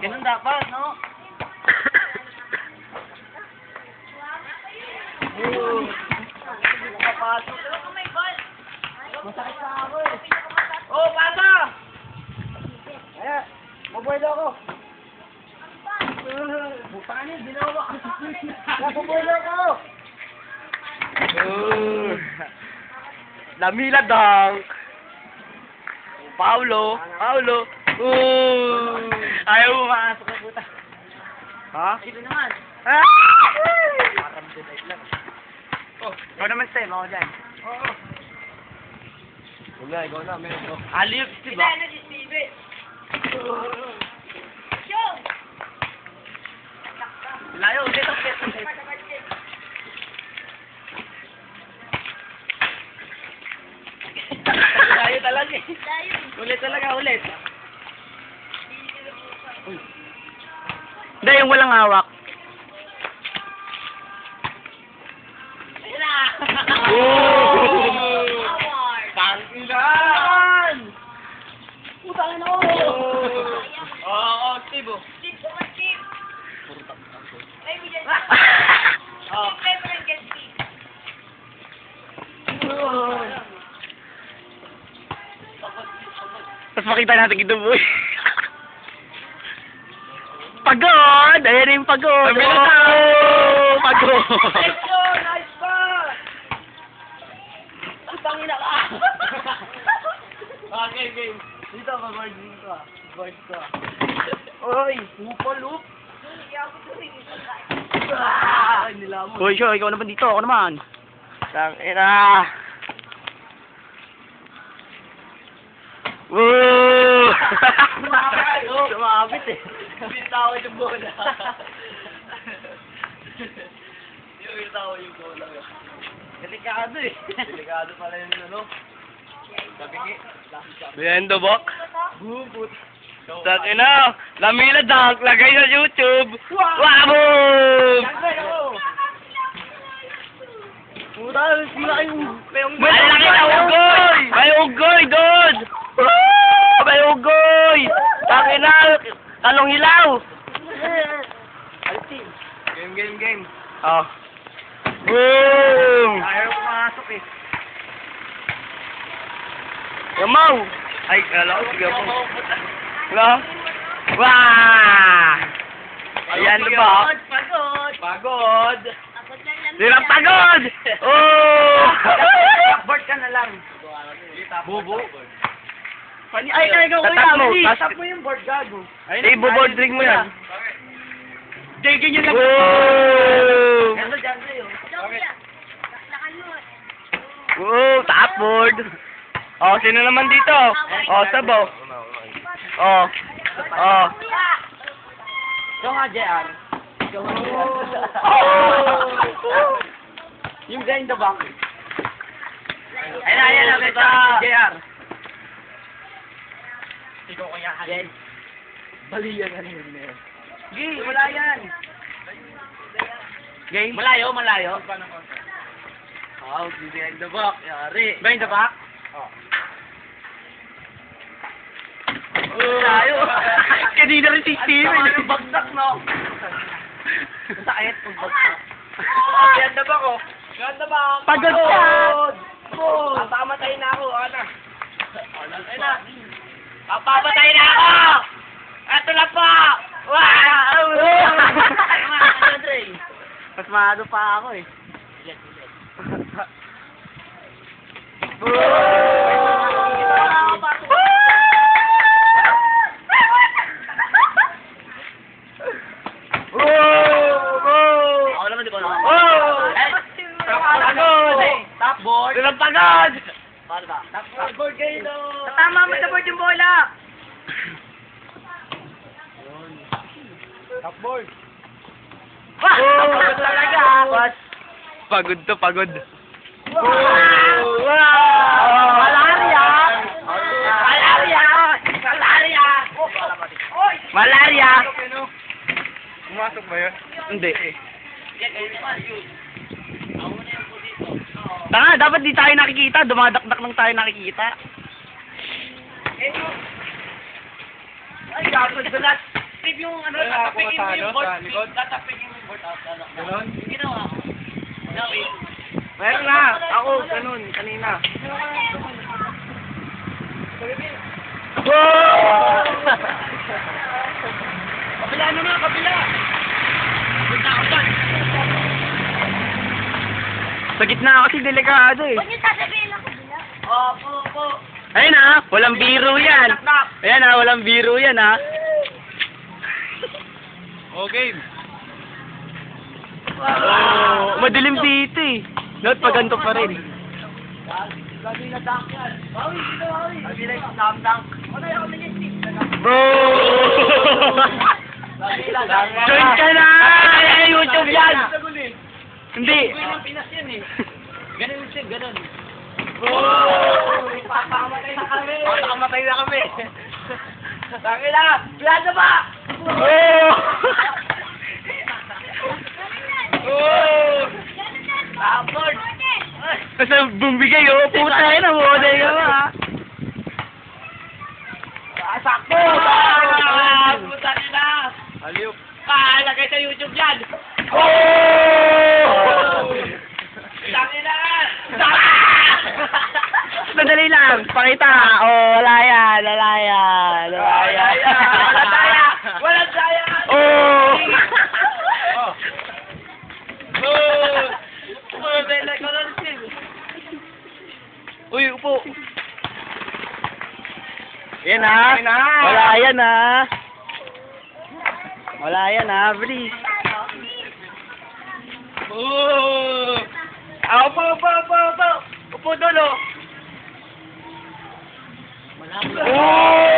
Ganun dapat, no? Kapasok. Masakit sa ako eh. Oh, pasa! Ayan, mabuelo ako. Butang niya, ginawa ko. Mabuelo ako. Lamila dunk. Paulo. Ayaw mo makasok na puta. Ha? Ito naman. Ah! Parang tonight lang. Oh, ikaw naman Steve, ako dyan. Oo. Ikaw na, meron ko. Aliyot, diba? na si Steve. Layo, dito. Layo talaga eh. Ulit talaga, ulit. Hindi, yung walang hawak. Pangkilan! Putangin ako! Oo, Steve. Tapos makita natin ito boy. Pagod! Ayan yung pagod! Oh, pagod! Nice shot! Nice pass! Putangin na ka! Okay, game. Dito ka, board. Dito ka. Board ka. Oy! Loop. Ay, nilamon. Hoy, Shoy, ikaw naman dito. Ako naman. Tangina. Woo! Sumabit eh. Bintawin yung bola. Bintawin yung bola. Delikado eh. Delikado pala yung ano. Sabingi. Bendo bok. Tangina. Lamila dunk. Lagay sa YouTube. Wow! Puta, sila kayong... Malaki na ugoy! May ugoy doon! May ugoy! Tangina! Talong hilaw! Game. Oh. Boom! Ayaw pumasok eh. Yamaw! Ay, kala ko sige mo. Hello? Wah! Ayan ba? Pagod. Sila pagod! Oh! Board ka na lang. Bubo. Ay, ikaw Tatap mo. Tatap Tatap mo yung board, gago. i-board ring mo yan. Ganyan lang. Oh! Ganda dyan sa'yo. Oh, top board. Oh, sino naman dito? Oh, sabaw. Oh. Oh. Ikaw nga, JR. Yung guy in the back. Ayan, ito. JR. Ikaw kaya halin. Bali yan, ano yun. Gay, wala yan. Game? Malayo. Oh, behind the back. Yari. Behind the back? Oh. Malayo. Kanina rin si Steve. Yung bagsak, no? Sakit kung bagsak. Behind the back, oh. Behind the back. Pagod ka. Papamatay na ako, ano? Ay na. Papapatay na ako! Ito na po! Wow! Mas maado pa ako eh. Ako naman, di ko naman. Pagod! Top board. Silang pagod! Paano ba? Top board kayo, no? Tama mo sa board yung bola! Top board. Pagod talaga! Pagod to, pagod. Wow! Malaria! Pumasok ba yun? Hindi. Tanga, dapat di tayo nakikita. Dumadakdak lang tayo nakikita. Ay, gago, dulat. tatapik yung ano, Wala ako tatapikin mo matalo yung board. sa likod. Tatapikin mo yung board out. Ganon? Ginawa. Gawin. Meron na. Ako, ganun. Kanina. Kabila naman, kabila. Kabila ako dyan. Sa gitna kasi delikado eh. Huwag niyo sasabihin ako bila. Opo. Ayun ah, walang biro yan. Knock. Ayan ah, walang biro yan ah. Oh, game. Oh, madilim dito eh. Not pag ganito pa rin. Kabila dunk yan. Bawi, dito bawi. Kabila yung slam dunk. Ano yung kabila yung Bro! Kabila Join ka na! Ay, YouTube yan! Hindi. Ang Pinas yan eh. Ganun siya, ganun. Oh! Pakamatay na kami. Pakamatay na kami. Sabi na, plano ba? Oh! Oh! Tapos! Basta bumigay oh, puta yun ang muna ka ba? Sakto! Puta nila! Aliw. Lagay sa YouTube yan! Oh! Sabi na! Madali lang, pakita. Oh, wala yan, wala yan. Wala yan. Walang daya! Walang daya! Oh! Uy, upo. Yan ha. Wala yan ha. Wala yan ha, please. Upo! Upo, Dolo! Oh!